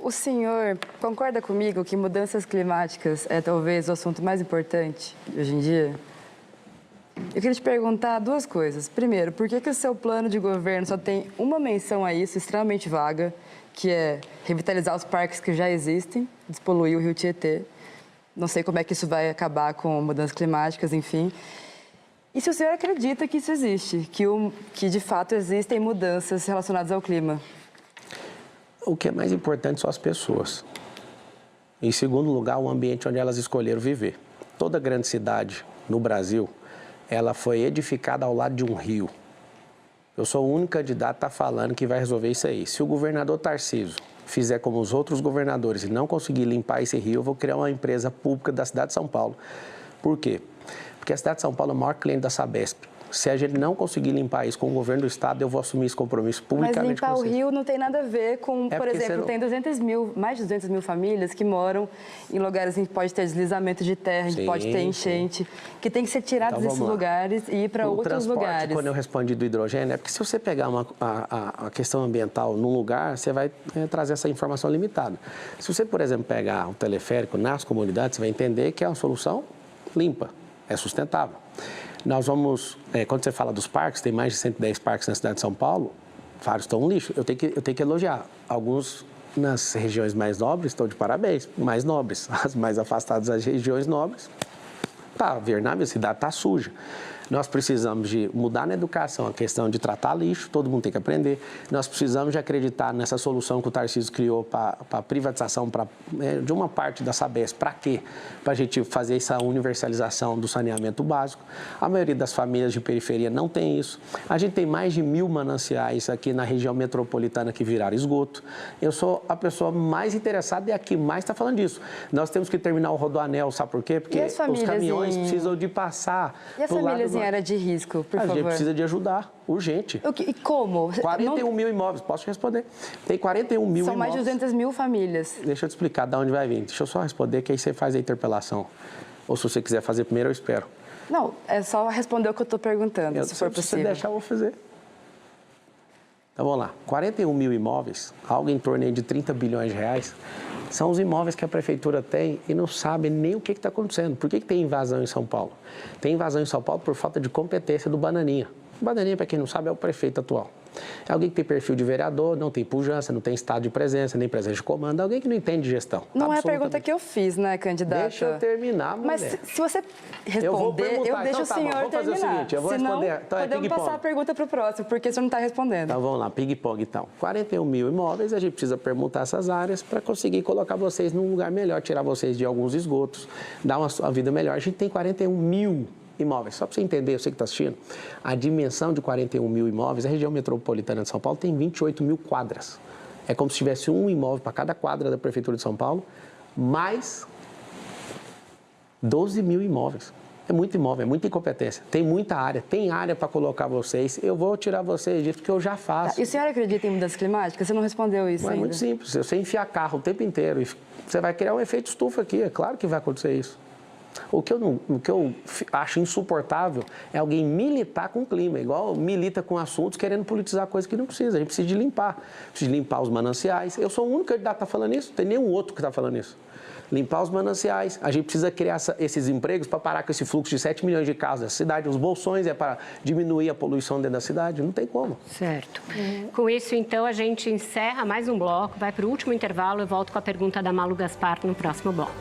O senhor concorda comigo que mudanças climáticas é talvez o assunto mais importante hoje em dia? Eu queria te perguntar duas coisas. Primeiro, por que o seu plano de governo só tem uma menção a isso, extremamente vaga, que é revitalizar os parques que já existem, despoluir o Rio Tietê? Não sei como é que isso vai acabar com mudanças climáticas, enfim. E se o senhor acredita que isso existe, que de fato existem mudanças relacionadas ao clima? O que é mais importante são as pessoas. Em segundo lugar, o ambiente onde elas escolheram viver. Toda grande cidade no Brasil, ela foi edificada ao lado de um rio. Eu sou o único candidato que está falando que vai resolver isso aí. Se o governador Tarcísio fizer como os outros governadores e não conseguir limpar esse rio, eu vou criar uma empresa pública da cidade de São Paulo. Por quê? Porque a cidade de São Paulo é o maior cliente da Sabesp. Se a gente não conseguir limpar isso com o governo do estado, eu vou assumir esse compromisso publicamente. Mas limpar o rio não tem nada a ver com, por exemplo, tem mais de 200 mil famílias que moram em lugares em que pode ter deslizamento de terra, em que pode ter enchente, que tem que ser tirados desses lugares e ir para outros lugares. Quando eu respondi do hidrogênio, é porque se você pegar a questão ambiental num lugar, você vai trazer essa informação limitada. Se você, por exemplo, pegar um teleférico nas comunidades, você vai entender que é uma solução limpa, é sustentável. Nós vamos, quando você fala dos parques, tem mais de 110 parques na cidade de São Paulo, vários estão um lixo. Eu tenho que elogiar. Alguns nas regiões mais nobres estão de parabéns, mais nobres. As mais afastadas das regiões nobres, a cidade está suja. Nós precisamos de mudar na educação a questão de tratar lixo, todo mundo tem que aprender. Nós precisamos de acreditar nessa solução que o Tarcísio criou para a privatização de uma parte da Sabesp. Para quê? Para a gente fazer essa universalização do saneamento básico. A maioria das famílias de periferia não tem isso. A gente tem mais de 1000 mananciais aqui na região metropolitana que viraram esgoto. Eu sou a pessoa mais interessada e a que mais está falando disso. Nós temos que terminar o Rodoanel, sabe por quê? Porque os caminhões precisam de passar do lado área de risco, por favor. A gente precisa de ajudar, urgente. E como? 41 mil imóveis, posso te responder. Tem 41 mil imóveis. São mais de 200 mil famílias. Deixa eu te explicar de onde vai vir. Deixa eu só responder, que aí você faz a interpelação. Ou se você quiser fazer primeiro, eu espero. Não, é só responder o que eu estou perguntando, se for possível. Se você deixar, eu vou fazer. Então, vamos lá. 41 mil imóveis, algo em torno de 30 bilhões de reais, são os imóveis que a prefeitura tem e não sabe nem o que está acontecendo. Por que tem invasão em São Paulo? Tem invasão em São Paulo por falta de competência do Bananinha. O Bananinha, para quem não sabe, é o prefeito atual. É alguém que tem perfil de vereador, não tem pujança, não tem estado de presença, nem presença de comando. Alguém que não entende de gestão. Não é a pergunta que eu fiz, né, candidata? Deixa eu terminar, mulher. Mas se você responder, eu deixo o senhor terminar. Vamos fazer o seguinte, eu vou responder. Então, podemos passar a pergunta para o próximo, porque o senhor não está respondendo. Então, vamos lá, ping-pong, então. 41 mil imóveis, a gente precisa permutar essas áreas para conseguir colocar vocês num lugar melhor, tirar vocês de alguns esgotos, dar uma vida melhor. A gente tem 41 mil imóveis. Só para você entender, eu sei que está assistindo, a dimensão de 41 mil imóveis, a região metropolitana de São Paulo tem 28 mil quadras. É como se tivesse um imóvel para cada quadra da Prefeitura de São Paulo, mais 12 mil imóveis. É muito imóvel, é muita incompetência. Tem muita área, tem área para colocar vocês. Eu vou tirar vocês disso, porque eu já faço. E o senhor acredita em mudanças climáticas? Você não respondeu isso ainda. É muito simples. Se você enfiar carro o tempo inteiro, você vai criar um efeito estufa aqui. É claro que vai acontecer isso. O que eu acho insuportável é alguém militar com o clima, igual milita com assuntos querendo politizar coisa que não precisa. A gente precisa de limpar. Precisa de limpar os mananciais. Eu sou o único candidato que está falando isso, não tem nenhum outro que está falando isso. Limpar os mananciais. A gente precisa criar esses empregos para parar com esse fluxo de 7 milhões de carros da cidade. Os bolsões é para diminuir a poluição dentro da cidade. Não tem como. Certo. Com isso, então, a gente encerra mais um bloco, vai para o último intervalo. Eu volto com a pergunta da Malu Gaspar no próximo bloco.